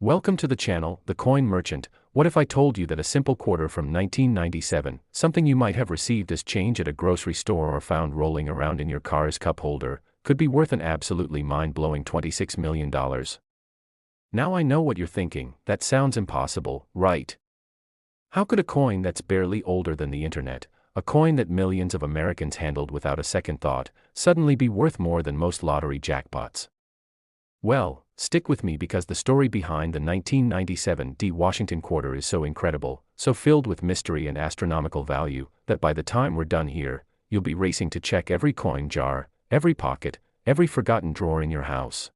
Welcome to the channel, The Coin Merchant. What if I told you that a simple quarter from 1997, something you might have received as change at a grocery store or found rolling around in your car's cup holder, could be worth an absolutely mind-blowing $26 million? Now I know what you're thinking, that sounds impossible, right? How could a coin that's barely older than the internet, a coin that millions of Americans handled without a second thought, suddenly be worth more than most lottery jackpots? Well, stick with me because the story behind the 1997 Washington quarter is so incredible, so filled with mystery and astronomical value, that by the time we're done here, you'll be racing to check every coin jar, every pocket, every forgotten drawer in your house.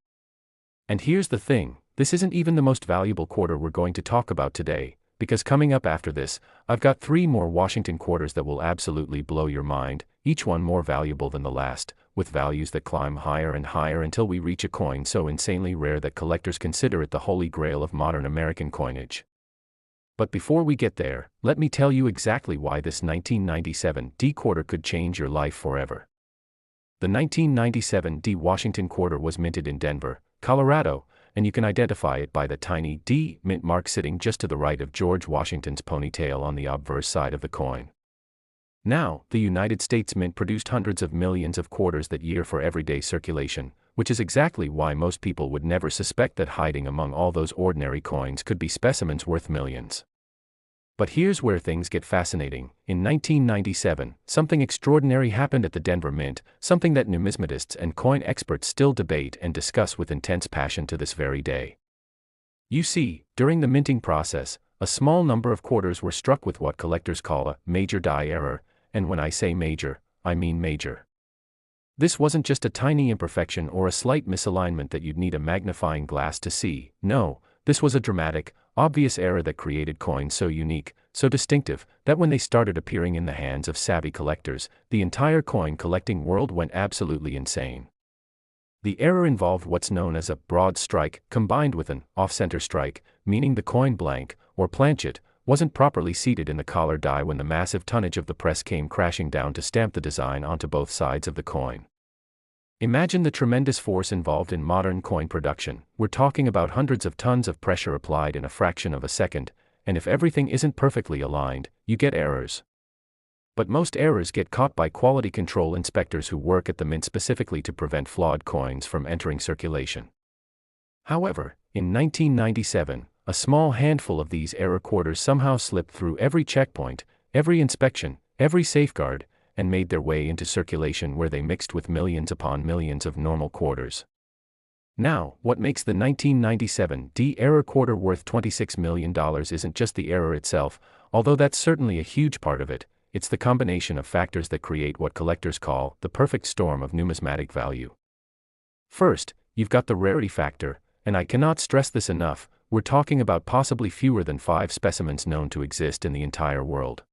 And here's the thing, this isn't even the most valuable quarter we're going to talk about today, because coming up after this, I've got 3 more Washington quarters that will absolutely blow your mind, each one more valuable than the last, with values that climb higher and higher until we reach a coin so insanely rare that collectors consider it the holy grail of modern American coinage. But before we get there, let me tell you exactly why this 1997 quarter could change your life forever. The 1997 Washington quarter was minted in Denver, Colorado, and you can identify it by the tiny D mint mark sitting just to the right of George Washington's ponytail on the obverse side of the coin. Now, the United States Mint produced hundreds of millions of quarters that year for everyday circulation, which is exactly why most people would never suspect that hiding among all those ordinary coins could be specimens worth millions. But here's where things get fascinating. In 1997, something extraordinary happened at the Denver Mint, something that numismatists and coin experts still debate and discuss with intense passion to this very day. You see, during the minting process, a small number of quarters were struck with what collectors call a major die error, and when I say major, I mean major. This wasn't just a tiny imperfection or a slight misalignment that you'd need a magnifying glass to see. No, this was a dramatic, obvious error that created coins so unique, so distinctive, that when they started appearing in the hands of savvy collectors, the entire coin collecting world went absolutely insane. The error involved what's known as a broad strike, combined with an off-center strike, meaning the coin blank, or planchet, wasn't properly seated in the collar die when the massive tonnage of the press came crashing down to stamp the design onto both sides of the coin. Imagine the tremendous force involved in modern coin production. We're talking about hundreds of tons of pressure applied in a fraction of a second, and if everything isn't perfectly aligned, you get errors. But most errors get caught by quality control inspectors who work at the mint specifically to prevent flawed coins from entering circulation. However, in 1997, a small handful of these error quarters somehow slipped through every checkpoint, every inspection, every safeguard, and made their way into circulation where they mixed with millions upon millions of normal quarters. Now, what makes the 1997 error quarter worth $26 million isn't just the error itself, although that's certainly a huge part of it, it's the combination of factors that create what collectors call the perfect storm of numismatic value. First, you've got the rarity factor, and I cannot stress this enough, we're talking about possibly fewer than 5 specimens known to exist in the entire world.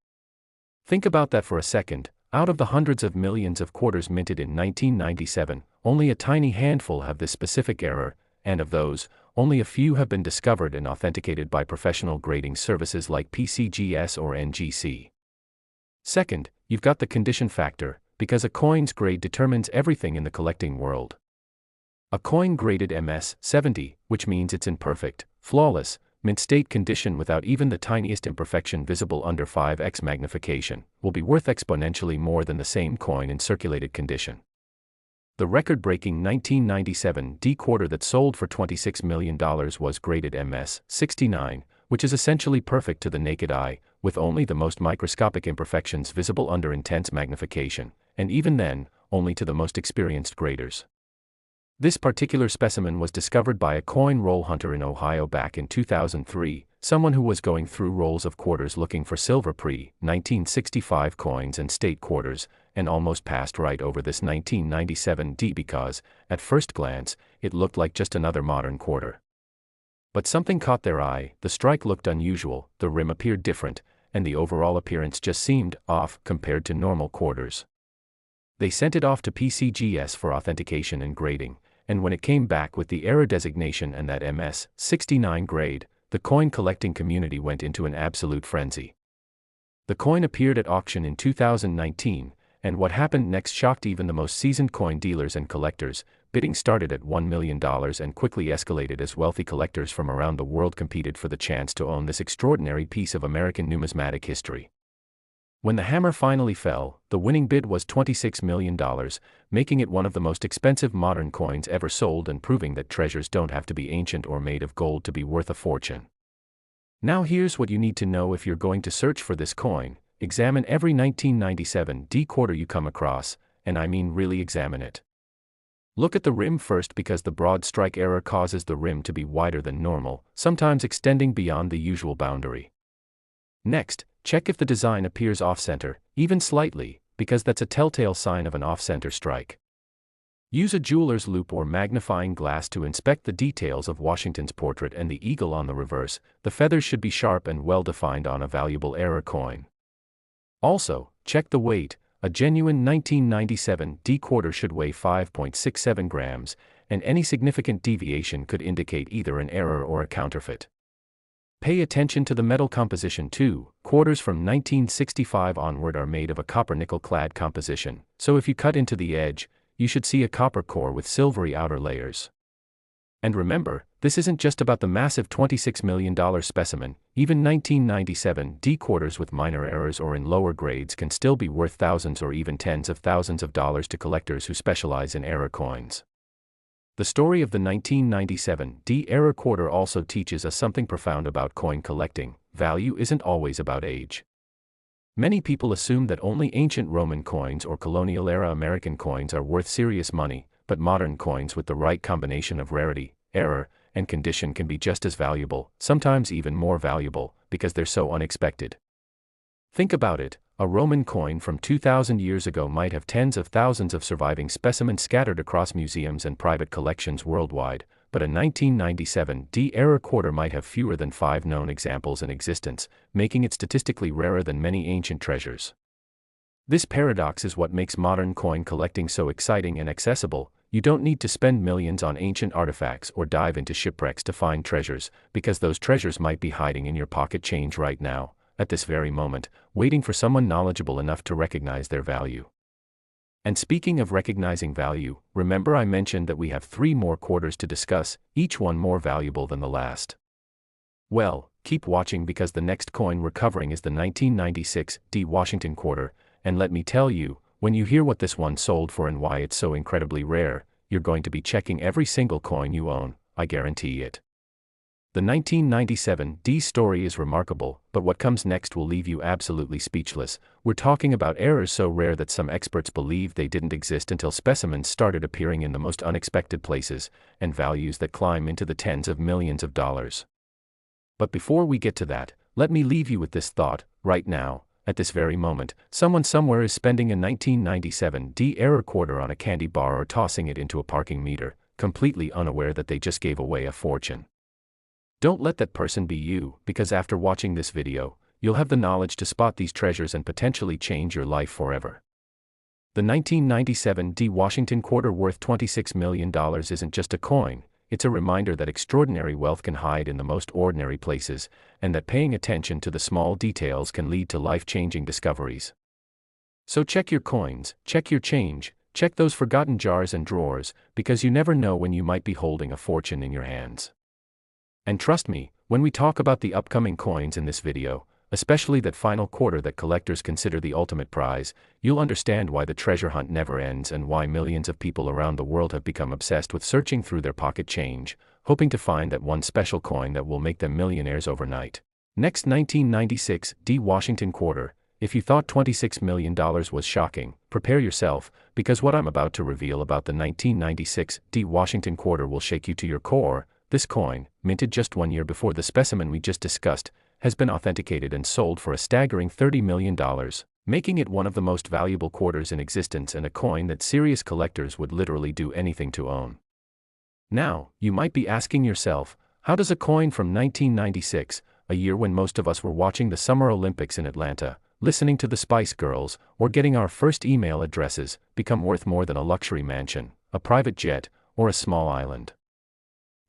Think about that for a second. Out of the hundreds of millions of quarters minted in 1997, only a tiny handful have this specific error, and of those, only a few have been discovered and authenticated by professional grading services like PCGS or NGC. Second, you've got the condition factor, because a coin's grade determines everything in the collecting world. A coin graded MS-70, which means it's in perfect, flawless, mint state condition without even the tiniest imperfection visible under 5x magnification, will be worth exponentially more than the same coin in circulated condition. The record-breaking 1997 quarter that sold for $26 million was graded MS-69, which is essentially perfect to the naked eye, with only the most microscopic imperfections visible under intense magnification, and even then, only to the most experienced graders. This particular specimen was discovered by a coin roll hunter in Ohio back in 2003, someone who was going through rolls of quarters looking for silver pre-1965 coins and state quarters, and almost passed right over this 1997 because, at first glance, it looked like just another modern quarter. But something caught their eye, the strike looked unusual, the rim appeared different, and the overall appearance just seemed off compared to normal quarters. They sent it off to PCGS for authentication and grading, and when it came back with the error designation and that MS-69 grade, the coin collecting community went into an absolute frenzy. The coin appeared at auction in 2019, and what happened next shocked even the most seasoned coin dealers and collectors. bidding started at $1 million and quickly escalated as wealthy collectors from around the world competed for the chance to own this extraordinary piece of American numismatic history. When the hammer finally fell, the winning bid was $26 million, making it one of the most expensive modern coins ever sold and proving that treasures don't have to be ancient or made of gold to be worth a fortune. Now here's what you need to know if you're going to search for this coin. Examine every 1997 D quarter you come across, and I mean really examine it. Look at the rim first because the broad strike error causes the rim to be wider than normal, sometimes extending beyond the usual boundary. Next, check if the design appears off-center, even slightly, because that's a telltale sign of an off-center strike. Use a jeweler's loupe or magnifying glass to inspect the details of Washington's portrait and the eagle on the reverse. The feathers should be sharp and well-defined on a valuable error coin. Also, check the weight. A genuine 1997 D quarter should weigh 5.67 grams, and any significant deviation could indicate either an error or a counterfeit. Pay attention to the metal composition too. Quarters from 1965 onward are made of a copper-nickel clad composition, so if you cut into the edge, you should see a copper core with silvery outer layers. And remember, this isn't just about the massive $26 million specimen. Even 1997 D quarters with minor errors or in lower grades can still be worth thousands or even tens of thousands of dollars to collectors who specialize in error coins. The story of the 1997 D error quarter also teaches us something profound about coin collecting. Value isn't always about age. Many people assume that only ancient Roman coins or colonial-era American coins are worth serious money, but modern coins with the right combination of rarity, error, and condition can be just as valuable, sometimes even more valuable, because they're so unexpected. Think about it. A Roman coin from 2,000 years ago might have tens of thousands of surviving specimens scattered across museums and private collections worldwide, but a 1997 D error quarter might have fewer than 5 known examples in existence, making it statistically rarer than many ancient treasures. This paradox is what makes modern coin collecting so exciting and accessible. You don't need to spend millions on ancient artifacts or dive into shipwrecks to find treasures, because those treasures might be hiding in your pocket change right now, at this very moment, waiting for someone knowledgeable enough to recognize their value. And speaking of recognizing value, remember I mentioned that we have 3 more quarters to discuss, each one more valuable than the last. Well, keep watching because the next coin we're covering is the 1996 D Washington quarter, and let me tell you, when you hear what this one sold for and why it's so incredibly rare, you're going to be checking every single coin you own, I guarantee it. The 1997 D story is remarkable, but what comes next will leave you absolutely speechless. We're talking about errors so rare that some experts believe they didn't exist until specimens started appearing in the most unexpected places, and values that climb into the tens of millions of dollars. But before we get to that, let me leave you with this thought. Right now, at this very moment, someone somewhere is spending a 1997 D error quarter on a candy bar or tossing it into a parking meter, completely unaware that they just gave away a fortune. Don't let that person be you, because after watching this video, you'll have the knowledge to spot these treasures and potentially change your life forever. The 1997 D Washington quarter worth $26 million isn't just a coin, it's a reminder that extraordinary wealth can hide in the most ordinary places, and that paying attention to the small details can lead to life-changing discoveries. So check your coins, check your change, check those forgotten jars and drawers, because you never know when you might be holding a fortune in your hands. And trust me, when we talk about the upcoming coins in this video, especially that final quarter that collectors consider the ultimate prize, you'll understand why the treasure hunt never ends and why millions of people around the world have become obsessed with searching through their pocket change, hoping to find that one special coin that will make them millionaires overnight. Next, 1996 D Washington quarter. If you thought $26 million was shocking, prepare yourself, because what I'm about to reveal about the 1996 D Washington quarter will shake you to your core. This coin, minted just 1 year before the specimen we just discussed, has been authenticated and sold for a staggering $30 million, making it one of the most valuable quarters in existence and a coin that serious collectors would literally do anything to own. Now, you might be asking yourself, how does a coin from 1996, a year when most of us were watching the Summer Olympics in Atlanta, listening to the Spice Girls, or getting our first email addresses, become worth more than a luxury mansion, a private jet, or a small island?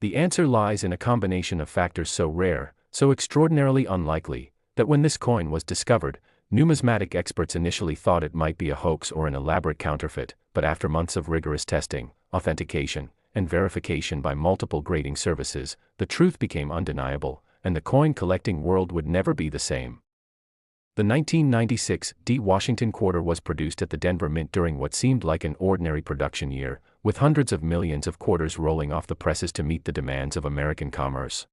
The answer lies in a combination of factors so rare, so extraordinarily unlikely, that when this coin was discovered, numismatic experts initially thought it might be a hoax or an elaborate counterfeit, but after months of rigorous testing, authentication, and verification by multiple grading services, the truth became undeniable, and the coin collecting world would never be the same. The 1996 D Washington quarter was produced at the Denver Mint during what seemed like an ordinary production year, with hundreds of millions of quarters rolling off the presses to meet the demands of American commerce.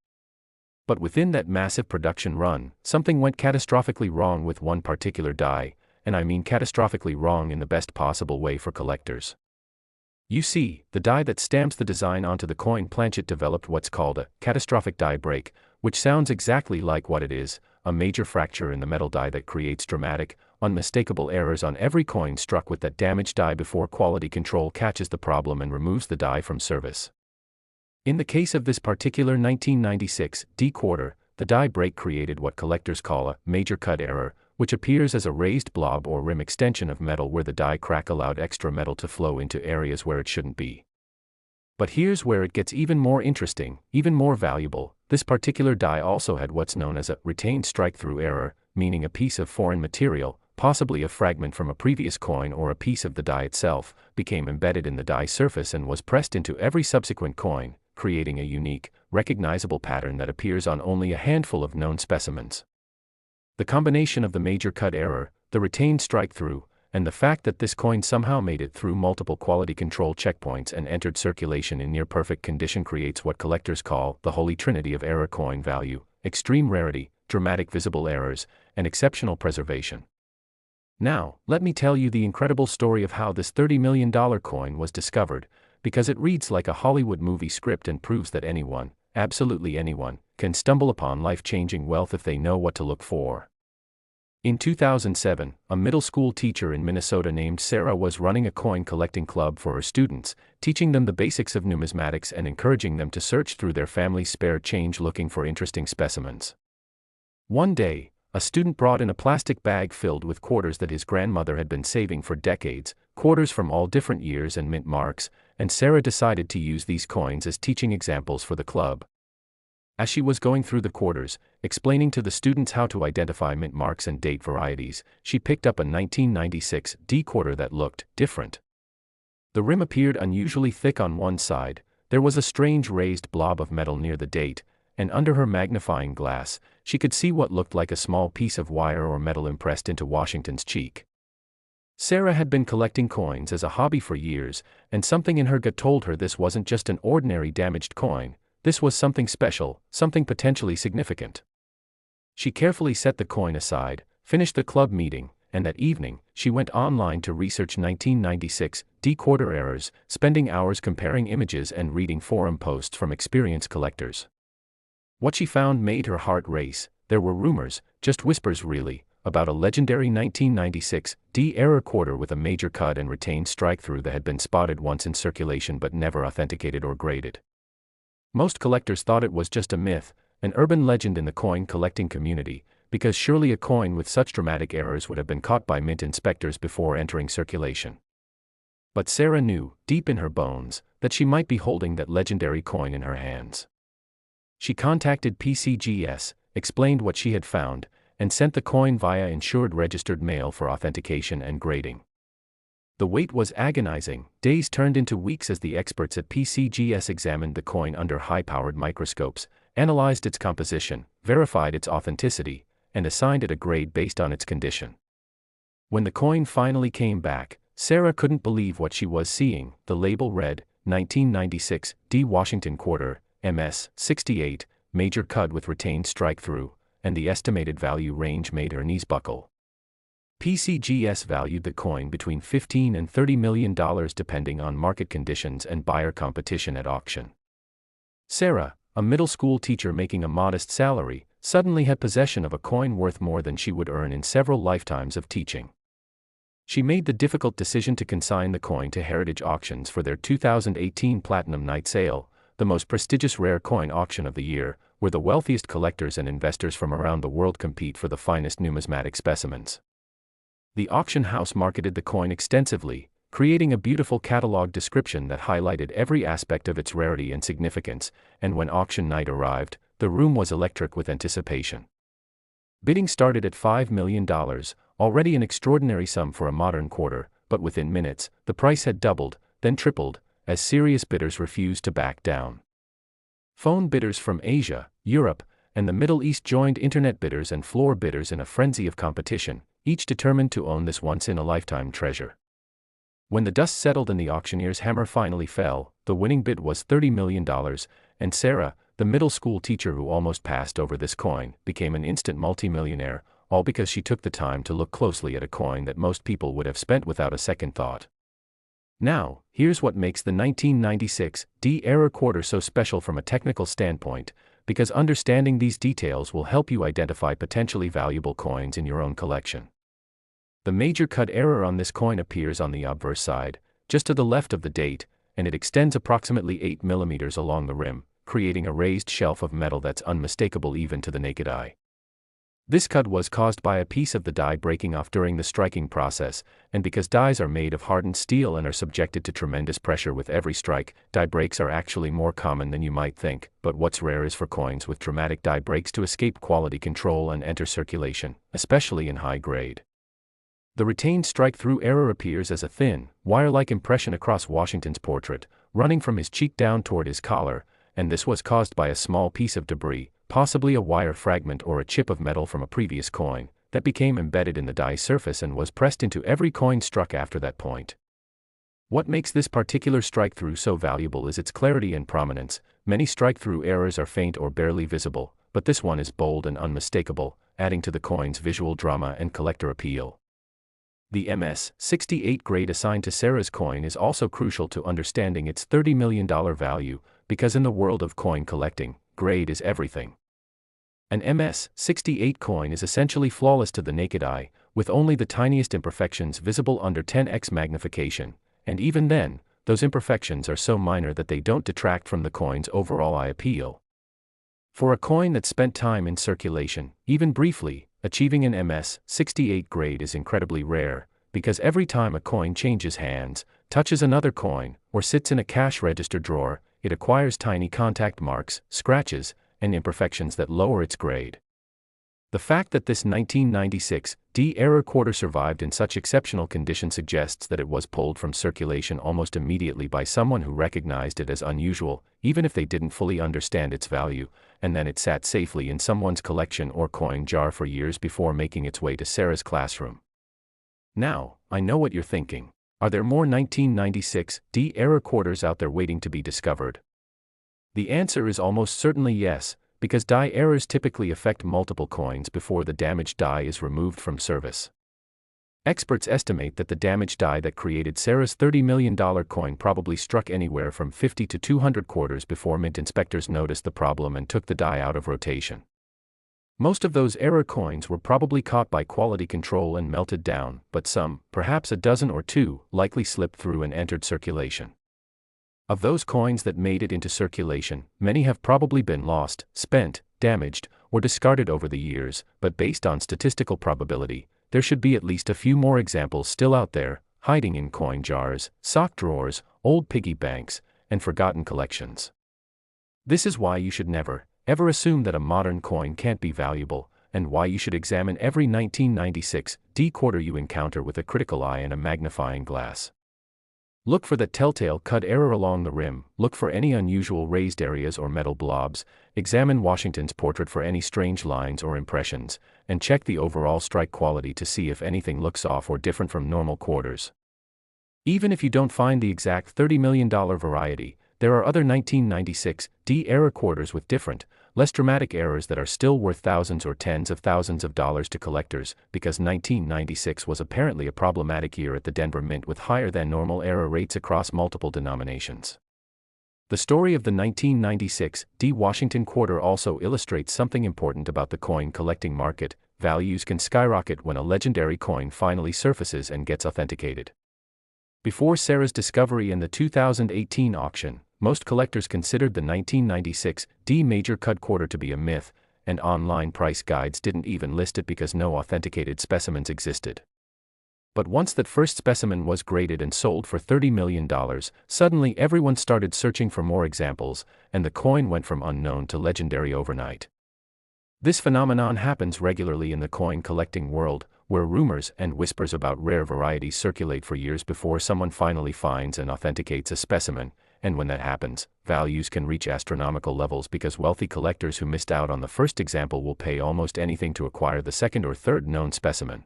But within that massive production run, something went catastrophically wrong with one particular die, and I mean catastrophically wrong in the best possible way for collectors. You see, the die that stamps the design onto the coin planchet developed what's called a catastrophic die break, which sounds exactly like what it is, a major fracture in the metal die that creates dramatic, unmistakable errors on every coin struck with that damaged die before quality control catches the problem and removes the die from service. In the case of this particular 1996 D quarter, the die break created what collectors call a major cut error, which appears as a raised blob or rim extension of metal where the die crack allowed extra metal to flow into areas where it shouldn't be. But here's where it gets even more interesting, even more valuable. This particular die also had what's known as a retained strike-through error, meaning a piece of foreign material, possibly a fragment from a previous coin or a piece of the die itself, became embedded in the die surface and was pressed into every subsequent coin, creating a unique, recognizable pattern that appears on only a handful of known specimens. The combination of the major cut error, the retained strike-through, and the fact that this coin somehow made it through multiple quality control checkpoints and entered circulation in near-perfect condition creates what collectors call the holy trinity of error: coin value, extreme rarity, dramatic visible errors, and exceptional preservation. Now, let me tell you the incredible story of how this $30 million coin was discovered, because it reads like a Hollywood movie script and proves that anyone, absolutely anyone, can stumble upon life-changing wealth if they know what to look for. In 2007, a middle school teacher in Minnesota named Sarah was running a coin collecting club for her students, teaching them the basics of numismatics and encouraging them to search through their family's spare change looking for interesting specimens. One day, a student brought in a plastic bag filled with quarters that his grandmother had been saving for decades, quarters from all different years and mint marks, and Sarah decided to use these coins as teaching examples for the club. As she was going through the quarters, explaining to the students how to identify mint marks and date varieties, she picked up a 1996 D quarter that looked different. The rim appeared unusually thick on one side, there was a strange raised blob of metal near the date, and under her magnifying glass, she could see what looked like a small piece of wire or metal impressed into Washington's cheek. Sarah had been collecting coins as a hobby for years, and something in her gut told her this wasn't just an ordinary damaged coin. This was something special, something potentially significant. She carefully set the coin aside, finished the club meeting, and that evening, she went online to research 1996 D quarter errors, spending hours comparing images and reading forum posts from experienced collectors. What she found made her heart race. There were rumors, just whispers really, about a legendary 1996 D error quarter with a major cut and retained strike-through that had been spotted once in circulation but never authenticated or graded. Most collectors thought it was just a myth, an urban legend in the coin collecting community, because surely a coin with such dramatic errors would have been caught by mint inspectors before entering circulation. But Sarah knew, deep in her bones, that she might be holding that legendary coin in her hands. She contacted PCGS, explained what she had found, and sent the coin via insured registered mail for authentication and grading. The wait was agonizing. Days turned into weeks as the experts at PCGS examined the coin under high-powered microscopes, analyzed its composition, verified its authenticity, and assigned it a grade based on its condition. When the coin finally came back, Sarah couldn't believe what she was seeing. The label read, 1996 D Washington quarter, MS 68, major cut with retained strike-through, and the estimated value range made her knees buckle. PCGS valued the coin between $15 and $30 million depending on market conditions and buyer competition at auction. Sarah, a middle school teacher making a modest salary, suddenly had possession of a coin worth more than she would earn in several lifetimes of teaching. She made the difficult decision to consign the coin to Heritage Auctions for their 2018 Platinum Night Sale, the most prestigious rare coin auction of the year, where the wealthiest collectors and investors from around the world compete for the finest numismatic specimens. The auction house marketed the coin extensively, creating a beautiful catalog description that highlighted every aspect of its rarity and significance, and when auction night arrived, the room was electric with anticipation. Bidding started at $5 million, already an extraordinary sum for a modern quarter, but within minutes, the price had doubled, then tripled, as serious bidders refused to back down. Phone bidders from Asia, Europe, and the Middle East joined internet bidders and floor bidders in a frenzy of competition, each determined to own this once-in-a-lifetime treasure. When the dust settled and the auctioneer's hammer finally fell, the winning bid was $30 million, and Sarah, the middle school teacher who almost passed over this coin, became an instant multimillionaire, all because she took the time to look closely at a coin that most people would have spent without a second thought. Now, here's what makes the 1996 D-era quarter so special from a technical standpoint, because understanding these details will help you identify potentially valuable coins in your own collection. The major cut error on this coin appears on the obverse side, just to the left of the date, and it extends approximately 8 mm along the rim, creating a raised shelf of metal that's unmistakable even to the naked eye. This cut was caused by a piece of the die breaking off during the striking process, and because dies are made of hardened steel and are subjected to tremendous pressure with every strike, die breaks are actually more common than you might think, but what's rare is for coins with dramatic die breaks to escape quality control and enter circulation, especially in high grade. The retained strike-through error appears as a thin, wire-like impression across Washington's portrait, running from his cheek down toward his collar, and this was caused by a small piece of debris, possibly a wire fragment or a chip of metal from a previous coin, that became embedded in the die surface and was pressed into every coin struck after that point. What makes this particular strike-through so valuable is its clarity and prominence. Many strike-through errors are faint or barely visible, but this one is bold and unmistakable, adding to the coin's visual drama and collector appeal. The MS-68 grade assigned to Sarah's coin is also crucial to understanding its $30 million value, because in the world of coin collecting, grade is everything. An MS-68 coin is essentially flawless to the naked eye, with only the tiniest imperfections visible under 10x magnification, and even then, those imperfections are so minor that they don't detract from the coin's overall eye appeal. For a coin that spent time in circulation, even briefly, achieving an MS-68 grade is incredibly rare, because every time a coin changes hands, touches another coin, or sits in a cash register drawer, it acquires tiny contact marks, scratches, and imperfections that lower its grade. The fact that this 1996 D-era quarter survived in such exceptional condition suggests that it was pulled from circulation almost immediately by someone who recognized it as unusual, even if they didn't fully understand its value, and then it sat safely in someone's collection or coin jar for years before making its way to Sarah's classroom. Now, I know what you're thinking. Are there more 1996 D-era quarters out there waiting to be discovered? The answer is almost certainly yes, because die errors typically affect multiple coins before the damaged die is removed from service. Experts estimate that the damaged die that created Sarah's $30 million coin probably struck anywhere from 50 to 200 quarters before mint inspectors noticed the problem and took the die out of rotation. Most of those error coins were probably caught by quality control and melted down, but some, perhaps a dozen or two, likely slipped through and entered circulation. Of those coins that made it into circulation, many have probably been lost, spent, damaged, or discarded over the years, but based on statistical probability, there should be at least a few more examples still out there, hiding in coin jars, sock drawers, old piggy banks, and forgotten collections. This is why you should never, ever assume that a modern coin can't be valuable, and why you should examine every 1996 D quarter you encounter with a critical eye and a magnifying glass. Look for the telltale cut error along the rim, look for any unusual raised areas or metal blobs, examine Washington's portrait for any strange lines or impressions, and check the overall strike quality to see if anything looks off or different from normal quarters. Even if you don't find the exact $30 million variety, there are other 1996 D-era quarters with different, less dramatic errors that are still worth thousands or tens of thousands of dollars to collectors, because 1996 was apparently a problematic year at the Denver Mint with higher than normal error rates across multiple denominations. The story of the 1996 D Washington quarter also illustrates something important about the coin collecting market. Values can skyrocket when a legendary coin finally surfaces and gets authenticated. Before Sarah's discovery and the 2018 auction, most collectors considered the 1996 D major cut quarter to be a myth, and online price guides didn't even list it because no authenticated specimens existed. But once that first specimen was graded and sold for $30 million, suddenly everyone started searching for more examples, and the coin went from unknown to legendary overnight. This phenomenon happens regularly in the coin collecting world, where rumors and whispers about rare varieties circulate for years before someone finally finds and authenticates a specimen, and when that happens, values can reach astronomical levels because wealthy collectors who missed out on the first example will pay almost anything to acquire the second or third known specimen.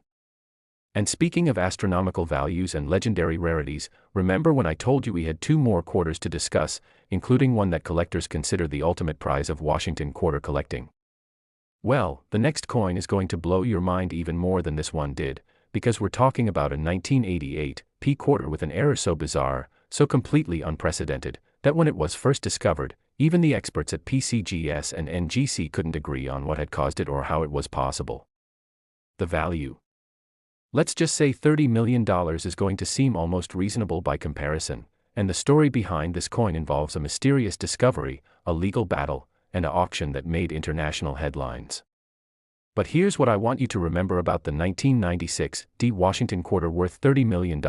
And speaking of astronomical values and legendary rarities, remember when I told you we had 2 more quarters to discuss, including one that collectors consider the ultimate prize of Washington quarter collecting? Well, the next coin is going to blow your mind even more than this one did, because we're talking about a 1988 P quarter with an error so bizarre, so completely unprecedented, that when it was first discovered, even the experts at PCGS and NGC couldn't agree on what had caused it or how it was possible. The value. Let's just say $30 million is going to seem almost reasonable by comparison, and the story behind this coin involves a mysterious discovery, a legal battle, and an auction that made international headlines. But here's what I want you to remember about the 1996 D Washington quarter worth $30 million.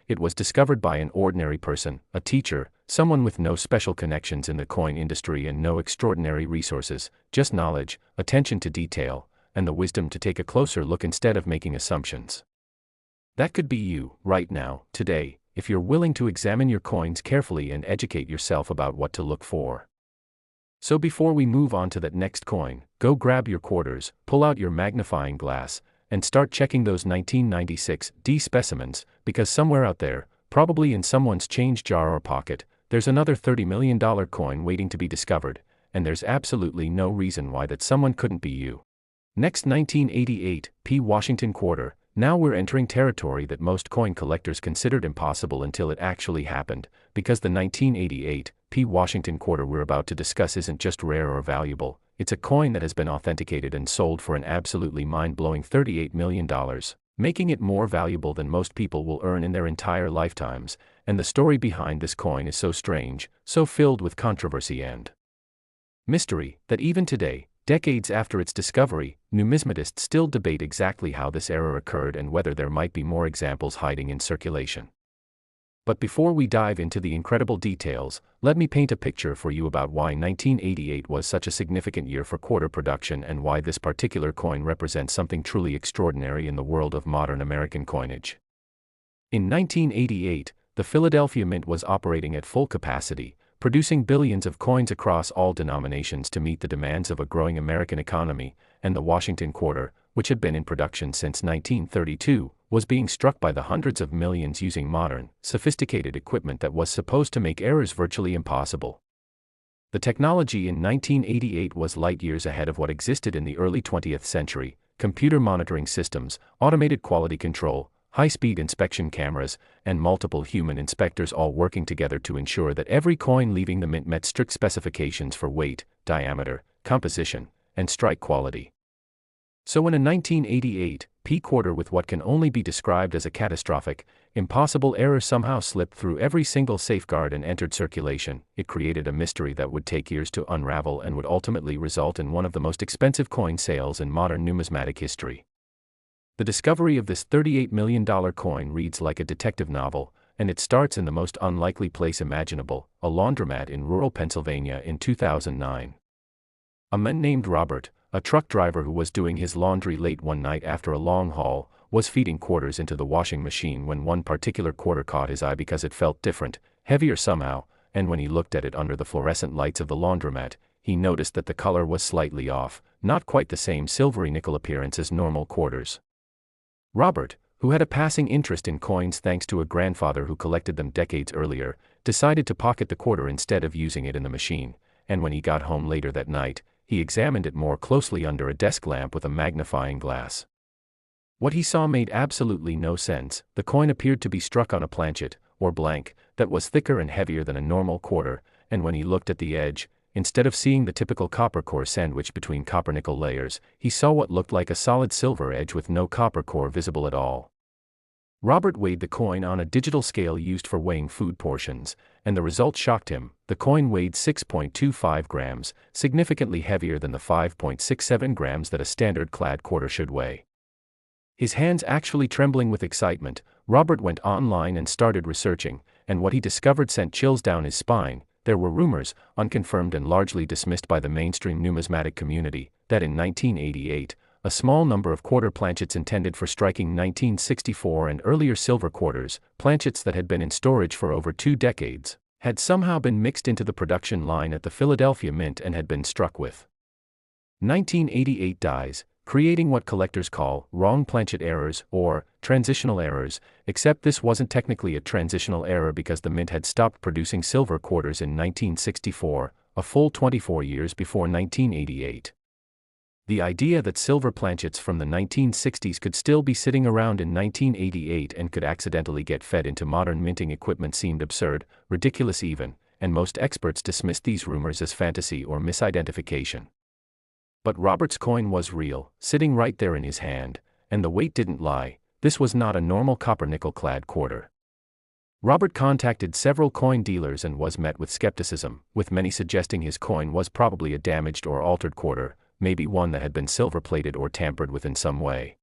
It was discovered by an ordinary person, a teacher, someone with no special connections in the coin industry and no extraordinary resources, just knowledge, attention to detail, and the wisdom to take a closer look instead of making assumptions. That could be you, right now, today, if you're willing to examine your coins carefully and educate yourself about what to look for. So before we move on to that next coin, go grab your quarters, pull out your magnifying glass, and start checking those 1996 D specimens, because somewhere out there, probably in someone's change jar or pocket, there's another $30 million coin waiting to be discovered, and there's absolutely no reason why that someone couldn't be you. Next, 1988 P Washington quarter. Now we're entering territory that most coin collectors considered impossible until it actually happened, because the 1988 P Washington quarter we're about to discuss isn't just rare or valuable, it's a coin that has been authenticated and sold for an absolutely mind-blowing $38 million, making it more valuable than most people will earn in their entire lifetimes, and the story behind this coin is so strange, so filled with controversy and mystery, that even today, decades after its discovery, numismatists still debate exactly how this error occurred and whether there might be more examples hiding in circulation. But before we dive into the incredible details, let me paint a picture for you about why 1988 was such a significant year for quarter production and why this particular coin represents something truly extraordinary in the world of modern American coinage. In 1988, the Philadelphia Mint was operating at full capacity, producing billions of coins across all denominations to meet the demands of a growing American economy, and the Washington quarter, which had been in production since 1932, was being struck by the hundreds of millions using modern, sophisticated equipment that was supposed to make errors virtually impossible. The technology in 1988 was light years ahead of what existed in the early 20th century: computer monitoring systems, automated quality control, high-speed inspection cameras, and multiple human inspectors all working together to ensure that every coin leaving the mint met strict specifications for weight, diameter, composition, and strike quality. So in a 1988 P quarter with what can only be described as a catastrophic, impossible error somehow slipped through every single safeguard and entered circulation, it created a mystery that would take years to unravel and would ultimately result in one of the most expensive coin sales in modern numismatic history. The discovery of this $38 million coin reads like a detective novel, and it starts in the most unlikely place imaginable, a laundromat in rural Pennsylvania in 2009. A man named Robert, a truck driver who was doing his laundry late one night after a long haul, was feeding quarters into the washing machine when one particular quarter caught his eye because it felt different, heavier somehow, and when he looked at it under the fluorescent lights of the laundromat, he noticed that the color was slightly off, not quite the same silvery nickel appearance as normal quarters. Robert, who had a passing interest in coins thanks to a grandfather who collected them decades earlier, decided to pocket the quarter instead of using it in the machine, and when he got home later that night, he examined it more closely under a desk lamp with a magnifying glass. What he saw made absolutely no sense. The coin appeared to be struck on a planchet, or blank, that was thicker and heavier than a normal quarter, and when he looked at the edge, instead of seeing the typical copper core sandwiched between copper-nickel layers, he saw what looked like a solid silver edge with no copper core visible at all. Robert weighed the coin on a digital scale used for weighing food portions, and the result shocked him. The coin weighed 6.25 grams, significantly heavier than the 5.67 grams that a standard clad quarter should weigh. His hands actually trembling with excitement, Robert went online and started researching, and what he discovered sent chills down his spine. There were rumors, unconfirmed and largely dismissed by the mainstream numismatic community, that in 1988, a small number of quarter planchets intended for striking 1964 and earlier silver quarters, planchets that had been in storage for over 2 decades, had somehow been mixed into the production line at the Philadelphia Mint and had been struck with 1988 dies, creating what collectors call wrong planchet errors or transitional errors, except this wasn't technically a transitional error because the mint had stopped producing silver quarters in 1964, a full 24 years before 1988. The idea that silver planchets from the 1960s could still be sitting around in 1988 and could accidentally get fed into modern minting equipment seemed absurd, ridiculous even, and most experts dismissed these rumors as fantasy or misidentification. But Robert's coin was real, sitting right there in his hand, and the weight didn't lie. This was not a normal copper-nickel-clad quarter. Robert contacted several coin dealers and was met with skepticism, with many suggesting his coin was probably a damaged or altered quarter, maybe one that had been silver-plated or tampered with in some way.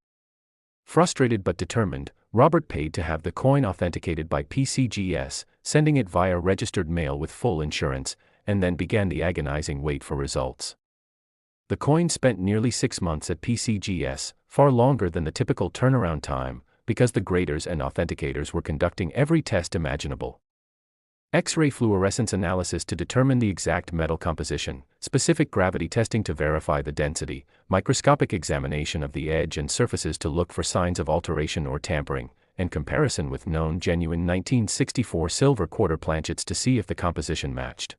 Frustrated but determined, Robert paid to have the coin authenticated by PCGS, sending it via registered mail with full insurance, and then began the agonizing wait for results. The coin spent nearly 6 months at PCGS, far longer than the typical turnaround time, because the graders and authenticators were conducting every test imaginable. X-ray fluorescence analysis to determine the exact metal composition, specific gravity testing to verify the density, microscopic examination of the edge and surfaces to look for signs of alteration or tampering, and comparison with known genuine 1964 silver quarter planchets to see if the composition matched.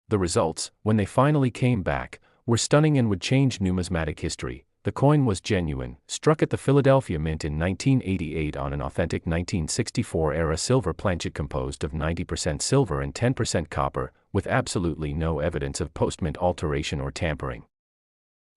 The results, when they finally came back, were stunning and would change numismatic history. The coin was genuine, struck at the Philadelphia Mint in 1988 on an authentic 1964-era silver planchet composed of 90% silver and 10% copper, with absolutely no evidence of post-mint alteration or tampering.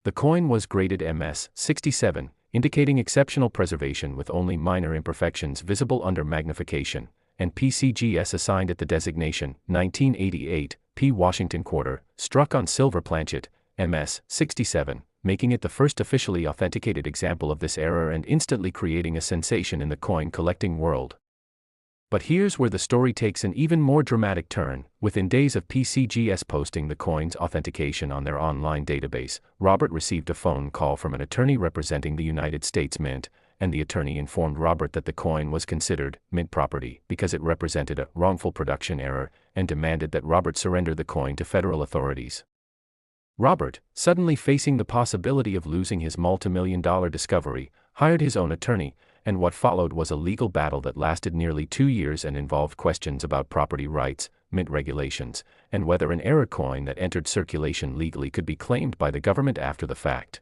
The coin was graded MS-67, indicating exceptional preservation with only minor imperfections visible under magnification, and PCGS assigned it the designation 1988 P. Washington quarter, struck on silver planchet, MS-67, making it the first officially authenticated example of this error and instantly creating a sensation in the coin collecting world. But here's where the story takes an even more dramatic turn. Within days of PCGS posting the coin's authentication on their online database, Robert received a phone call from an attorney representing the United States Mint, and the attorney informed Robert that the coin was considered mint property because it represented a wrongful production error, and demanded that Robert surrender the coin to federal authorities. Robert, suddenly facing the possibility of losing his multi-million-dollar discovery, hired his own attorney, and what followed was a legal battle that lasted nearly 2 years and involved questions about property rights, mint regulations, and whether an error coin that entered circulation legally could be claimed by the government after the fact.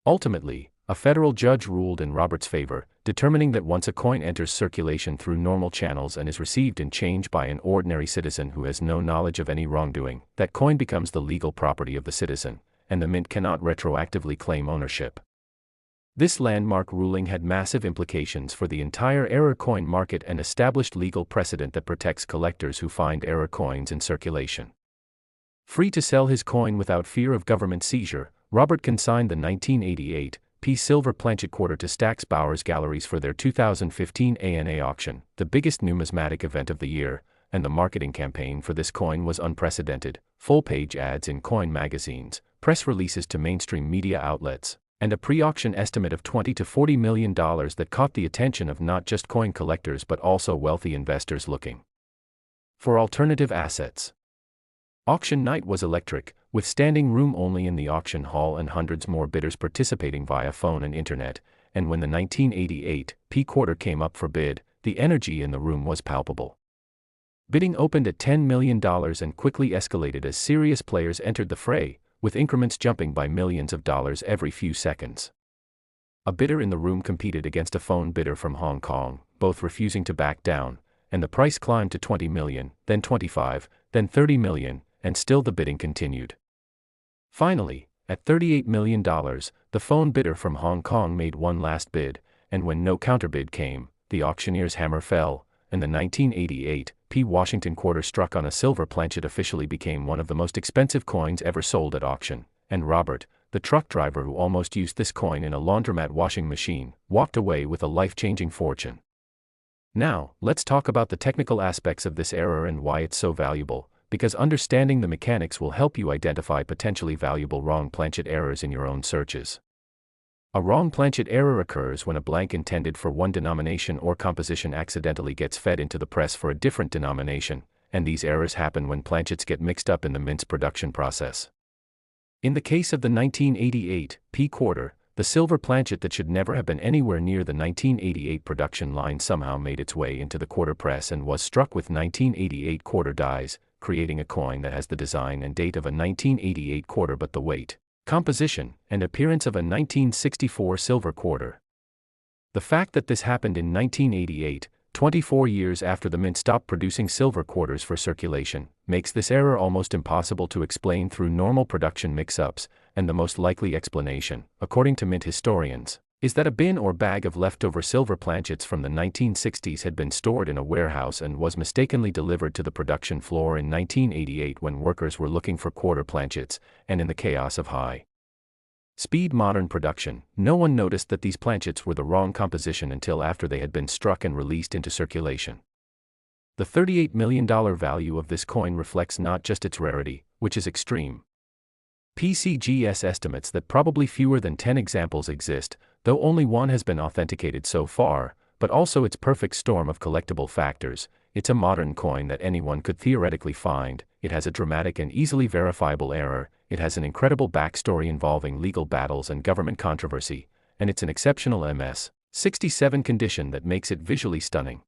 Ultimately, a federal judge ruled in Robert's favor, determining that once a coin enters circulation through normal channels and is received in change by an ordinary citizen who has no knowledge of any wrongdoing, that coin becomes the legal property of the citizen, and the mint cannot retroactively claim ownership. This landmark ruling had massive implications for the entire error coin market and established legal precedent that protects collectors who find error coins in circulation. Free to sell his coin without fear of government seizure, Robert consigned the 1988 P silver planchet quarter to Stack's Bowers Galleries for their 2015 ANA auction, the biggest numismatic event of the year, and the marketing campaign for this coin was unprecedented. Full-page ads in coin magazines, press releases to mainstream media outlets, and a pre-auction estimate of $20 to $40 million that caught the attention of not just coin collectors but also wealthy investors looking for alternative assets. Auction night was electric, with standing room only in the auction hall and hundreds more bidders participating via phone and internet, and when the 1988 P quarter came up for bid, the energy in the room was palpable. Bidding opened at $10 million and quickly escalated as serious players entered the fray, with increments jumping by millions of dollars every few seconds. A bidder in the room competed against a phone bidder from Hong Kong, both refusing to back down, and the price climbed to $20 million, then $25, then $30 million, and still the bidding continued. Finally, at $38 million, the phone bidder from Hong Kong made one last bid, and when no counterbid came, the auctioneer's hammer fell, and the 1988 P Washington quarter struck on a silver planchet officially became one of the most expensive coins ever sold at auction, and Robert, the truck driver who almost used this coin in a laundromat washing machine, walked away with a life-changing fortune. Now, let's talk about the technical aspects of this error and why it's so valuable, because understanding the mechanics will help you identify potentially valuable wrong planchet errors in your own searches. A wrong planchet error occurs when a blank intended for one denomination or composition accidentally gets fed into the press for a different denomination, and these errors happen when planchets get mixed up in the mint's production process. In the case of the 1988 P quarter, the silver planchet that should never have been anywhere near the 1988 production line somehow made its way into the quarter press and was struck with 1988 quarter dies, creating a coin that has the design and date of a 1988 quarter but the weight, composition, and appearance of a 1964 silver quarter. The fact that this happened in 1988, 24 years after the mint stopped producing silver quarters for circulation, makes this error almost impossible to explain through normal production mix-ups, and the most likely explanation, according to mint historians, is that a bin or bag of leftover silver planchets from the 1960s had been stored in a warehouse and was mistakenly delivered to the production floor in 1988 when workers were looking for quarter planchets, and in the chaos of high-speed modern production, no one noticed that these planchets were the wrong composition until after they had been struck and released into circulation. The $38 million value of this coin reflects not just its rarity, which is extreme. PCGS estimates that probably fewer than 10 examples exist, though only one has been authenticated so far, but also its perfect storm of collectible factors. It's a modern coin that anyone could theoretically find, it has a dramatic and easily verifiable error, it has an incredible backstory involving legal battles and government controversy, and it's an exceptional MS-67 condition that makes it visually stunning.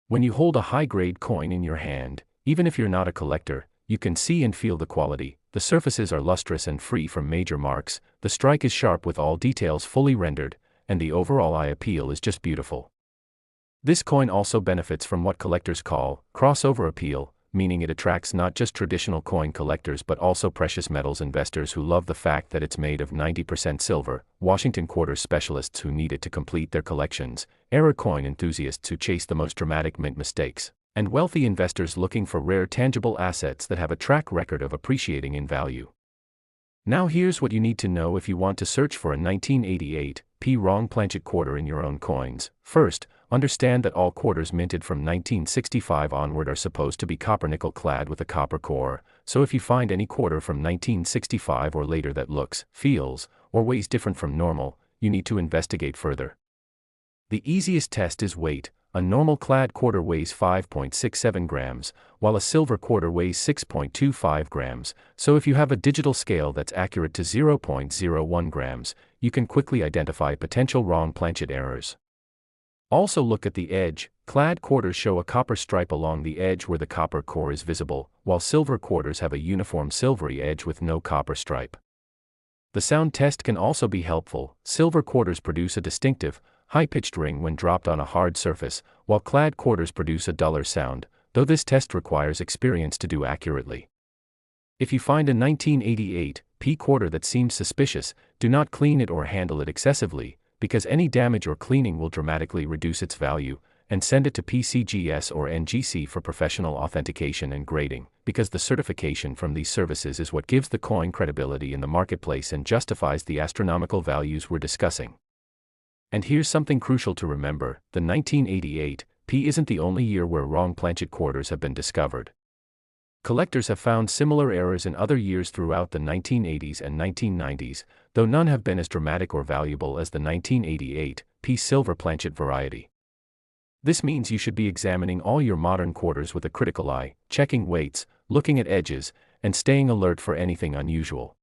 When you hold a high-grade coin in your hand, even if you're not a collector, you can see and feel the quality. The surfaces are lustrous and free from major marks, the strike is sharp with all details fully rendered, and the overall eye appeal is just beautiful. This coin also benefits from what collectors call crossover appeal, meaning it attracts not just traditional coin collectors but also precious metals investors who love the fact that it's made of 90% silver, Washington quarters specialists who need it to complete their collections, error coin enthusiasts who chase the most dramatic mint mistakes, and wealthy investors looking for rare tangible assets that have a track record of appreciating in value. Now here's what you need to know if you want to search for a 1988 P wrong planchet quarter in your own coins. First, understand that all quarters minted from 1965 onward are supposed to be copper-nickel clad with a copper core, so if you find any quarter from 1965 or later that looks, feels, or weighs different from normal, you need to investigate further. The easiest test is weight. A normal clad quarter weighs 5.67 grams, while a silver quarter weighs 6.25 grams, so if you have a digital scale that's accurate to 0.01 grams, you can quickly identify potential wrong planchet errors. Also look at the edge. Clad quarters show a copper stripe along the edge where the copper core is visible, while silver quarters have a uniform silvery edge with no copper stripe. The sound test can also be helpful. Silver quarters produce a distinctive, high-pitched ring when dropped on a hard surface, while clad quarters produce a duller sound, though this test requires experience to do accurately. If you find a 1988 P quarter that seems suspicious, do not clean it or handle it excessively, because any damage or cleaning will dramatically reduce its value, and send it to PCGS or NGC for professional authentication and grading, because the certification from these services is what gives the coin credibility in the marketplace and justifies the astronomical values we're discussing. And here's something crucial to remember, the 1988 P isn't the only year where wrong planchet quarters have been discovered. Collectors have found similar errors in other years throughout the 1980s and 1990s, though none have been as dramatic or valuable as the 1988 P silver planchet variety. This means you should be examining all your modern quarters with a critical eye, checking weights, looking at edges, and staying alert for anything unusual.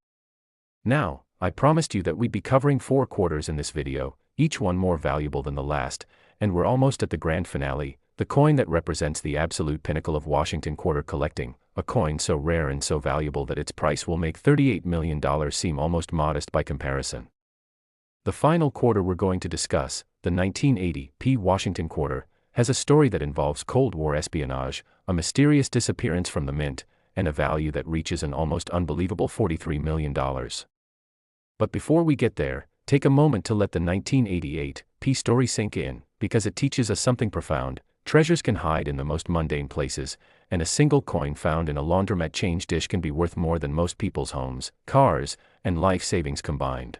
Now, I promised you that we'd be covering 4 quarters in this video, each one more valuable than the last, and we're almost at the grand finale, the coin that represents the absolute pinnacle of Washington quarter collecting, a coin so rare and so valuable that its price will make $38 million seem almost modest by comparison. The final quarter we're going to discuss, the 1980 P Washington quarter, has a story that involves Cold War espionage, a mysterious disappearance from the mint, and a value that reaches an almost unbelievable $43 million. But before we get there, take a moment to let the 1988 P story sink in, because it teaches us something profound. Treasures can hide in the most mundane places, and a single coin found in a laundromat change dish can be worth more than most people's homes, cars, and life savings combined.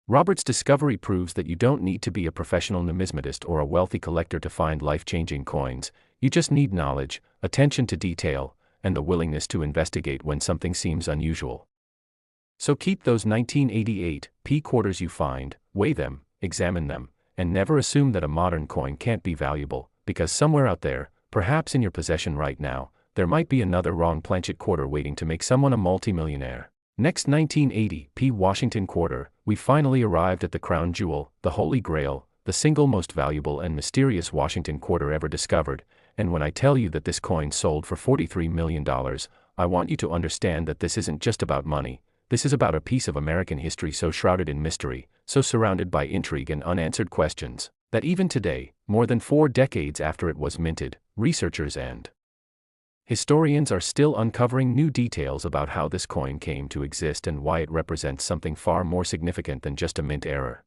Robert's discovery proves that you don't need to be a professional numismatist or a wealthy collector to find life-changing coins. You just need knowledge, attention to detail, and the willingness to investigate when something seems unusual. So keep those 1988 P quarters you find, weigh them, examine them, and never assume that a modern coin can't be valuable, because somewhere out there, perhaps in your possession right now, there might be another wrong planchet quarter waiting to make someone a multimillionaire. Next, 1980 P Washington quarter, we finally arrived at the crown jewel, the Holy Grail, the single most valuable and mysterious Washington quarter ever discovered, and when I tell you that this coin sold for $43 million, I want you to understand that this isn't just about money. This is about a piece of American history so shrouded in mystery, so surrounded by intrigue and unanswered questions, that even today, more than 4 decades after it was minted, researchers and historians are still uncovering new details about how this coin came to exist and why it represents something far more significant than just a mint error.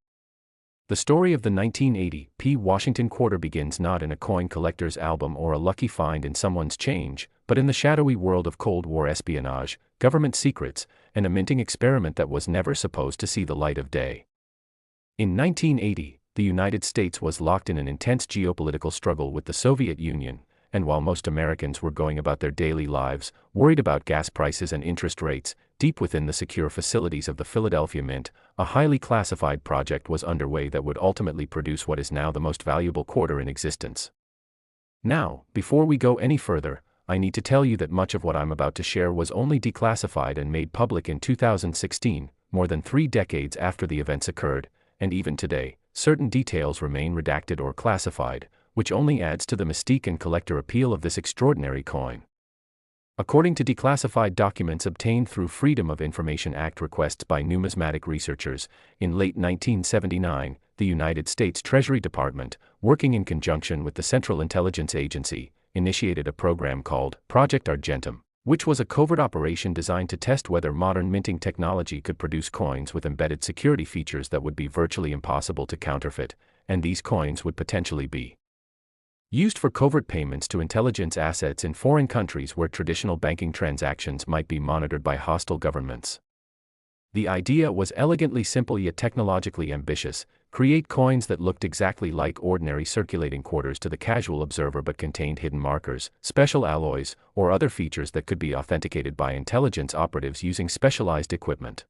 The story of the 1980 P Washington quarter begins not in a coin collector's album or a lucky find in someone's change, but in the shadowy world of Cold War espionage, government secrets, and a minting experiment that was never supposed to see the light of day. In 1980, the United States was locked in an intense geopolitical struggle with the Soviet Union, and while most Americans were going about their daily lives, worried about gas prices and interest rates, deep within the secure facilities of the Philadelphia Mint, a highly classified project was underway that would ultimately produce what is now the most valuable quarter in existence. Now, before we go any further, I need to tell you that much of what I'm about to share was only declassified and made public in 2016, more than 3 decades after the events occurred, and even today, certain details remain redacted or classified, which only adds to the mystique and collector appeal of this extraordinary coin. According to declassified documents obtained through Freedom of Information Act requests by numismatic researchers, in late 1979, the United States Treasury Department, working in conjunction with the Central Intelligence Agency, initiated a program called Project Argentum, which was a covert operation designed to test whether modern minting technology could produce coins with embedded security features that would be virtually impossible to counterfeit, and these coins would potentially be used for covert payments to intelligence assets in foreign countries where traditional banking transactions might be monitored by hostile governments. The idea was elegantly simple yet technologically ambitious: create coins that looked exactly like ordinary circulating quarters to the casual observer but contained hidden markers, special alloys, or other features that could be authenticated by intelligence operatives using specialized equipment.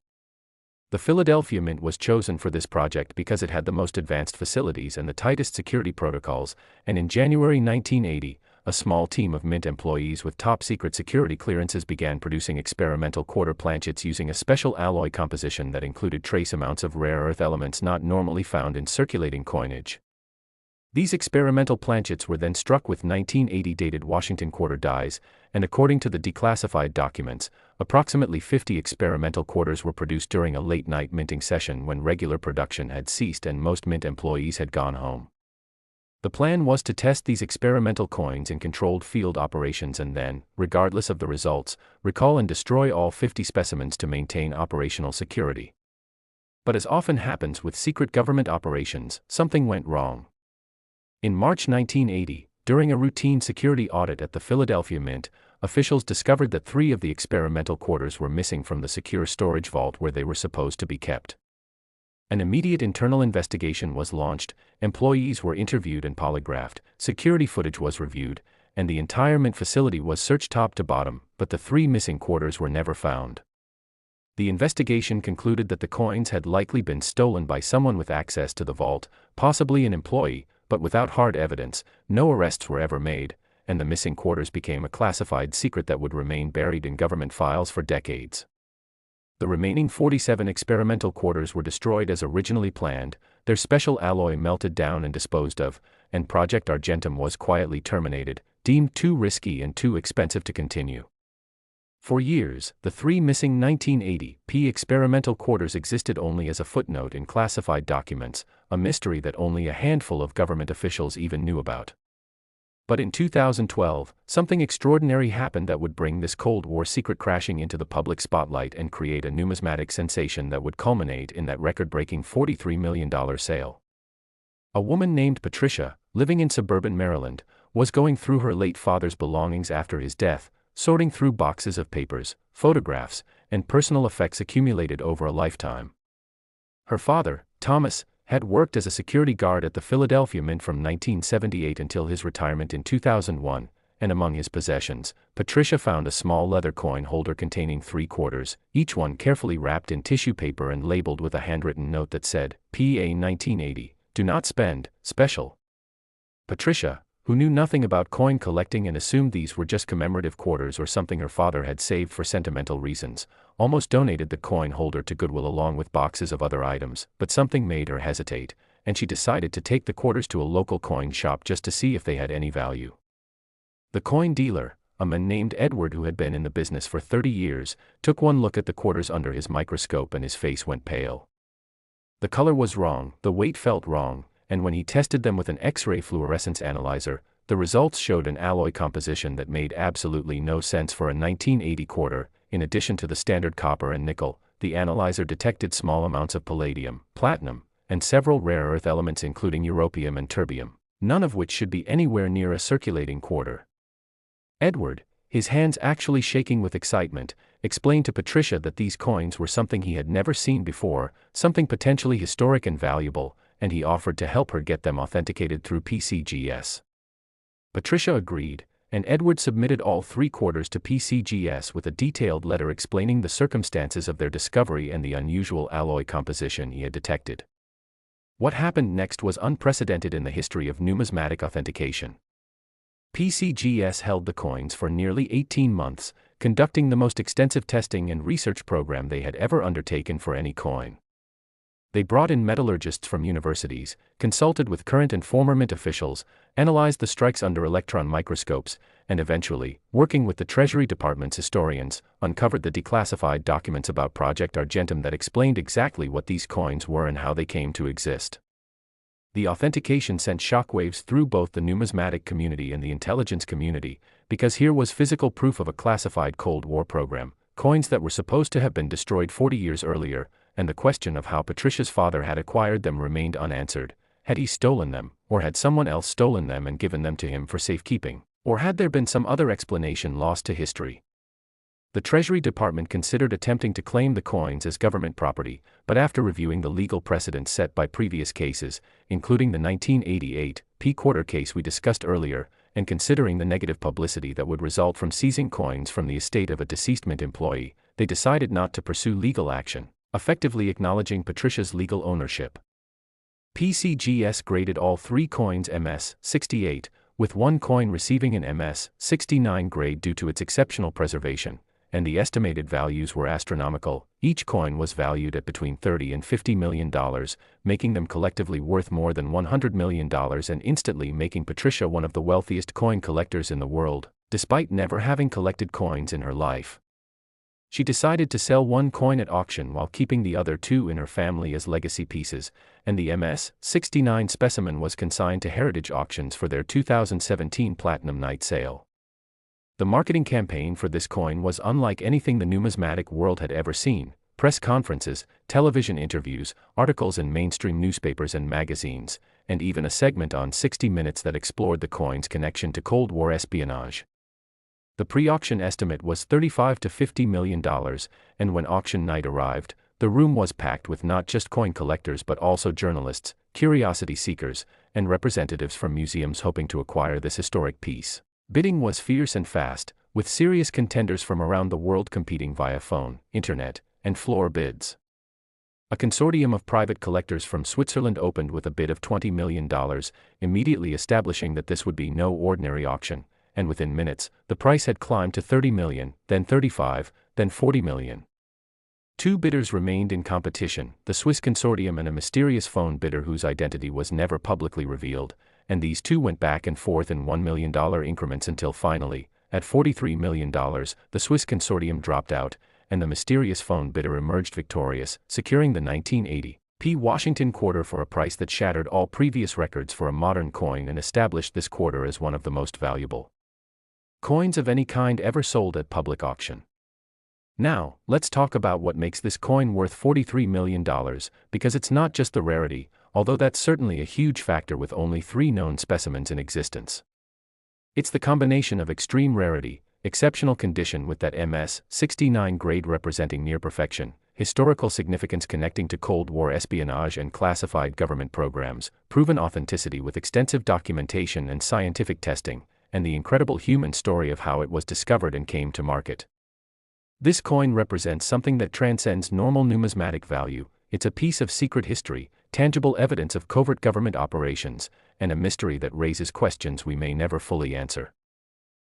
The Philadelphia Mint was chosen for this project because it had the most advanced facilities and the tightest security protocols, and in January 1980, a small team of Mint employees with top-secret security clearances began producing experimental quarter planchets using a special alloy composition that included trace amounts of rare earth elements not normally found in circulating coinage. These experimental planchets were then struck with 1980-dated Washington quarter dies, and according to the declassified documents, approximately 50 experimental quarters were produced during a late-night minting session when regular production had ceased and most Mint employees had gone home. The plan was to test these experimental coins in controlled field operations and then, regardless of the results, recall and destroy all 50 specimens to maintain operational security. But as often happens with secret government operations, something went wrong. In March 1980, during a routine security audit at the Philadelphia Mint, officials discovered that 3 of the experimental quarters were missing from the secure storage vault where they were supposed to be kept. An immediate internal investigation was launched, employees were interviewed and polygraphed, security footage was reviewed, and the entire Mint facility was searched top to bottom, but the 3 missing quarters were never found. The investigation concluded that the coins had likely been stolen by someone with access to the vault, possibly an employee, but without hard evidence, no arrests were ever made, and the missing quarters became a classified secret that would remain buried in government files for decades. The remaining 47 experimental quarters were destroyed as originally planned, their special alloy melted down and disposed of, and Project Argentum was quietly terminated, deemed too risky and too expensive to continue. For years, the 3 missing 1980 P experimental quarters existed only as a footnote in classified documents, a mystery that only a handful of government officials even knew about. But in 2012, something extraordinary happened that would bring this Cold War secret crashing into the public spotlight and create a numismatic sensation that would culminate in that record-breaking $43 million sale. A woman named Patricia, living in suburban Maryland, was going through her late father's belongings after his death, sorting through boxes of papers, photographs, and personal effects accumulated over a lifetime. Her father, Thomas, had worked as a security guard at the Philadelphia Mint from 1978 until his retirement in 2001, and among his possessions, Patricia found a small leather coin holder containing 3 quarters, each one carefully wrapped in tissue paper and labeled with a handwritten note that said, PA 1980, do not spend, special. Patricia, who knew nothing about coin collecting and assumed these were just commemorative quarters or something her father had saved for sentimental reasons, almost donated the coin holder to Goodwill along with boxes of other items, but something made her hesitate, and she decided to take the quarters to a local coin shop just to see if they had any value. The coin dealer, a man named Edward who had been in the business for 30 years, took one look at the quarters under his microscope and his face went pale. The color was wrong, the weight felt wrong, and when he tested them with an X-ray fluorescence analyzer, the results showed an alloy composition that made absolutely no sense for a 1980 quarter. In addition to the standard copper and nickel, the analyzer detected small amounts of palladium, platinum, and several rare earth elements including europium and terbium, none of which should be anywhere near a circulating quarter. Edward, his hands actually shaking with excitement, explained to Patricia that these coins were something he had never seen before, something potentially historic and valuable, and he offered to help her get them authenticated through PCGS. Patricia agreed, and Edward submitted all 3 quarters to PCGS with a detailed letter explaining the circumstances of their discovery and the unusual alloy composition he had detected. What happened next was unprecedented in the history of numismatic authentication. PCGS held the coins for nearly 18 months, conducting the most extensive testing and research program they had ever undertaken for any coin. They brought in metallurgists from universities, consulted with current and former mint officials, analyzed the strikes under electron microscopes, and eventually, working with the Treasury Department's historians, uncovered the declassified documents about Project Argentum that explained exactly what these coins were and how they came to exist. The authentication sent shockwaves through both the numismatic community and the intelligence community, because here was physical proof of a classified Cold War program, coins that were supposed to have been destroyed 40 years earlier, and the question of how Patricia's father had acquired them remained unanswered. Had he stolen them, or had someone else stolen them and given them to him for safekeeping, or had there been some other explanation lost to history? The Treasury Department considered attempting to claim the coins as government property, but after reviewing the legal precedents set by previous cases, including the 1988 P-quarter case we discussed earlier, and considering the negative publicity that would result from seizing coins from the estate of a deceased mint employee, they decided not to pursue legal action, effectively acknowledging Patricia's legal ownership. PCGS graded all 3 coins MS 68, with 1 coin receiving an MS 69 grade due to its exceptional preservation, and the estimated values were astronomical. Each coin was valued at between $30 and $50 million, making them collectively worth more than $100 million and instantly making Patricia one of the wealthiest coin collectors in the world, despite never having collected coins in her life. She decided to sell 1 coin at auction while keeping the other 2 in her family as legacy pieces, and the MS 69 specimen was consigned to Heritage Auctions for their 2017 Platinum Night sale. The marketing campaign for this coin was unlike anything the numismatic world had ever seen. Press conferences, television interviews, articles in mainstream newspapers and magazines, and even a segment on 60 Minutes that explored the coin's connection to Cold War espionage. The pre-auction estimate was $35 to $50 million, and when auction night arrived, the room was packed with not just coin collectors but also journalists, curiosity seekers, and representatives from museums hoping to acquire this historic piece. Bidding was fierce and fast, with serious contenders from around the world competing via phone, internet, and floor bids. A consortium of private collectors from Switzerland opened with a bid of $20 million, immediately establishing that this would be no ordinary auction, and within minutes, the price had climbed to $30 million, then $35, then $40 million. 2 bidders remained in competition, the Swiss consortium and a mysterious phone bidder whose identity was never publicly revealed, and these 2 went back and forth in $1 million increments until finally, at $43 million, the Swiss consortium dropped out, and the mysterious phone bidder emerged victorious, securing the 1980 P Washington quarter for a price that shattered all previous records for a modern coin and established this quarter as one of the most valuable coins of any kind ever sold at public auction. Now, let's talk about what makes this coin worth $43 million, because it's not just the rarity, although that's certainly a huge factor with only 3 known specimens in existence. It's the combination of extreme rarity, exceptional condition with that MS 69 grade representing near perfection, historical significance connecting to Cold War espionage and classified government programs, proven authenticity with extensive documentation and scientific testing, and the incredible human story of how it was discovered and came to market. This coin represents something that transcends normal numismatic value. It's a piece of secret history, tangible evidence of covert government operations, and a mystery that raises questions we may never fully answer.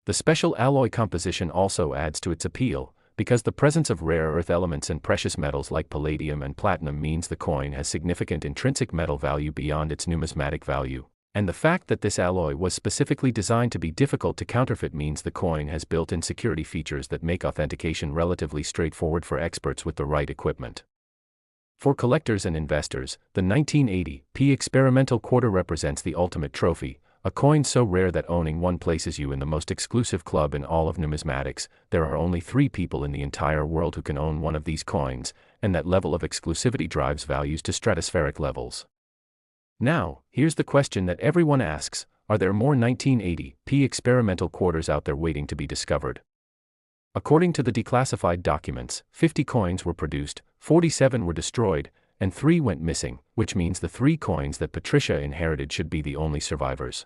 The special alloy composition also adds to its appeal, because the presence of rare earth elements and precious metals like palladium and platinum means the coin has significant intrinsic metal value beyond its numismatic value. And the fact that this alloy was specifically designed to be difficult to counterfeit means the coin has built-in security features that make authentication relatively straightforward for experts with the right equipment. For collectors and investors, the 1980p experimental quarter represents the ultimate trophy, a coin so rare that owning one places you in the most exclusive club in all of numismatics. There are only 3 people in the entire world who can own one of these coins, and that level of exclusivity drives values to stratospheric levels. Now, here's the question that everyone asks: are there more 1980p experimental quarters out there waiting to be discovered? According to the declassified documents, 50 coins were produced, 47 were destroyed, and 3 went missing, which means the 3 coins that Patricia inherited should be the only survivors.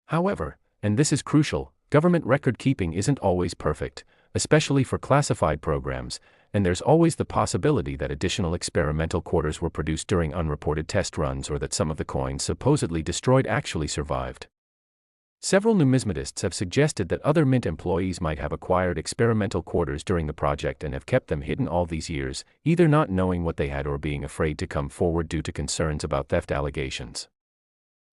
However, and this is crucial, government record keeping isn't always perfect, especially for classified programs, and there's always the possibility that additional experimental quarters were produced during unreported test runs or that some of the coins supposedly destroyed actually survived. Several numismatists have suggested that other mint employees might have acquired experimental quarters during the project and have kept them hidden all these years, either not knowing what they had or being afraid to come forward due to concerns about theft allegations.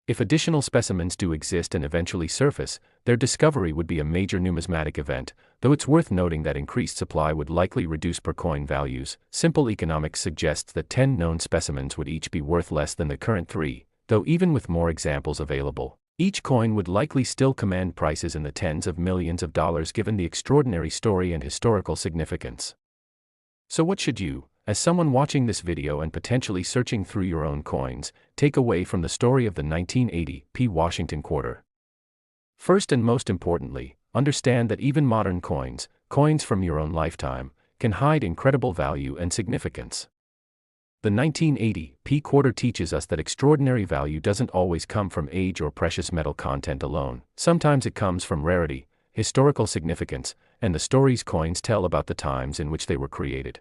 If additional specimens do exist and eventually surface, their discovery would be a major numismatic event, though it's worth noting that increased supply would likely reduce per coin values. Simple economics suggests that 10 known specimens would each be worth less than the current 3, though even with more examples available, each coin would likely still command prices in the tens of millions of dollars given the extraordinary story and historical significance. So what should you, as someone watching this video and potentially searching through your own coins, take away from the story of the 1980p Washington quarter? First and most importantly, understand that even modern coins from your own lifetime, can hide incredible value and significance. The 1980p quarter teaches us that extraordinary value doesn't always come from age or precious metal content alone. Sometimes it comes from rarity, historical significance, and the stories coins tell about the times in which they were created.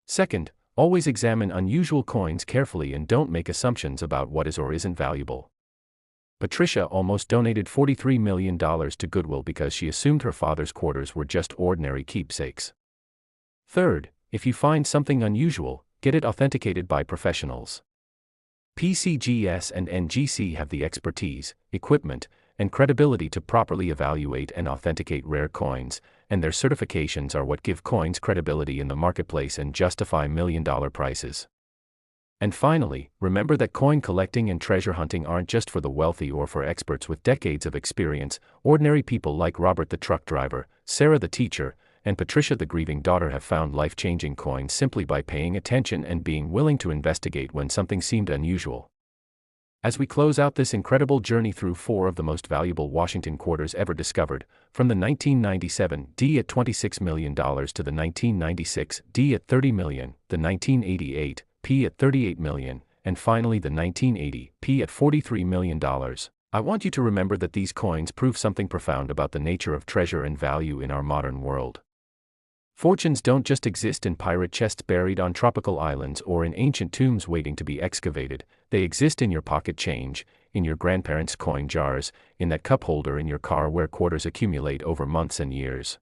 Second, always examine unusual coins carefully and don't make assumptions about what is or isn't valuable. Patricia almost donated $43 million to Goodwill because she assumed her father's quarters were just ordinary keepsakes. Third, if you find something unusual, get it authenticated by professionals. PCGS and NGC have the expertise, equipment, and credibility to properly evaluate and authenticate rare coins, and their certifications are what give coins credibility in the marketplace and justify million-dollar prices. And finally, remember that coin collecting and treasure hunting aren't just for the wealthy or for experts with decades of experience. Ordinary people like Robert the truck driver, Sarah the teacher, and Patricia the grieving daughter have found life-changing coins simply by paying attention and being willing to investigate when something seemed unusual. As we close out this incredible journey through 4 of the most valuable Washington quarters ever discovered, from the 1997 D at $26 million to the 1996 D at $30 million, the 1988 P at $38 million, and finally the 1980 P at $43 million, I want you to remember that these coins prove something profound about the nature of treasure and value in our modern world. Fortunes don't just exist in pirate chests buried on tropical islands or in ancient tombs waiting to be excavated. They exist in your pocket change, in your grandparents' coin jars, in that cup holder in your car where quarters accumulate over months and years.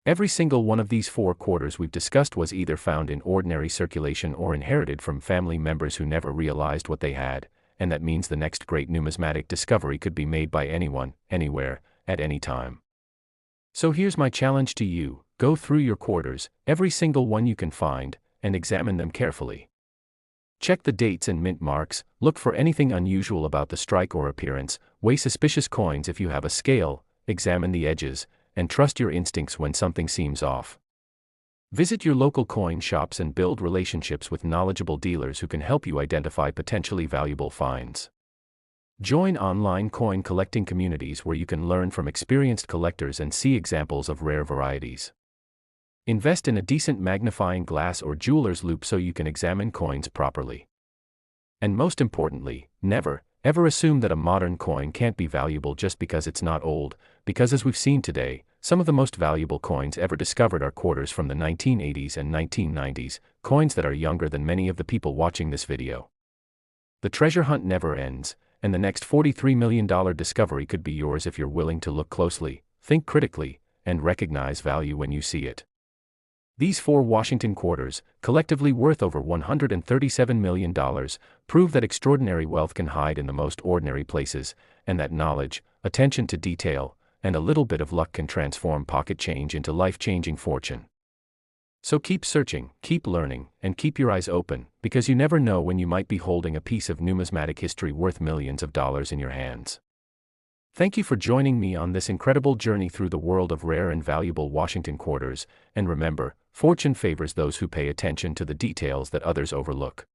Every single one of these 4 quarters we've discussed was either found in ordinary circulation or inherited from family members who never realized what they had, and that means the next great numismatic discovery could be made by anyone, anywhere, at any time. So here's my challenge to you: go through your quarters, every single one you can find, and examine them carefully. Check the dates and mint marks, look for anything unusual about the strike or appearance, weigh suspicious coins if you have a scale, examine the edges, and trust your instincts when something seems off. Visit your local coin shops and build relationships with knowledgeable dealers who can help you identify potentially valuable finds. Join online coin collecting communities where you can learn from experienced collectors and see examples of rare varieties. Invest in a decent magnifying glass or jeweler's loupe so you can examine coins properly. And most importantly, never, Ever assume that a modern coin can't be valuable just because it's not old? Because as we've seen today, some of the most valuable coins ever discovered are quarters from the 1980s and 1990s, coins that are younger than many of the people watching this video. The treasure hunt never ends, and the next $43 million discovery could be yours if you're willing to look closely, think critically, and recognize value when you see it. These 4 Washington quarters, collectively worth over $137 million, prove that extraordinary wealth can hide in the most ordinary places, and that knowledge, attention to detail, and a little bit of luck can transform pocket change into life-changing fortune. So keep searching, keep learning, and keep your eyes open, because you never know when you might be holding a piece of numismatic history worth millions of dollars in your hands. Thank you for joining me on this incredible journey through the world of rare and valuable Washington quarters, and remember, fortune favors those who pay attention to the details that others overlook.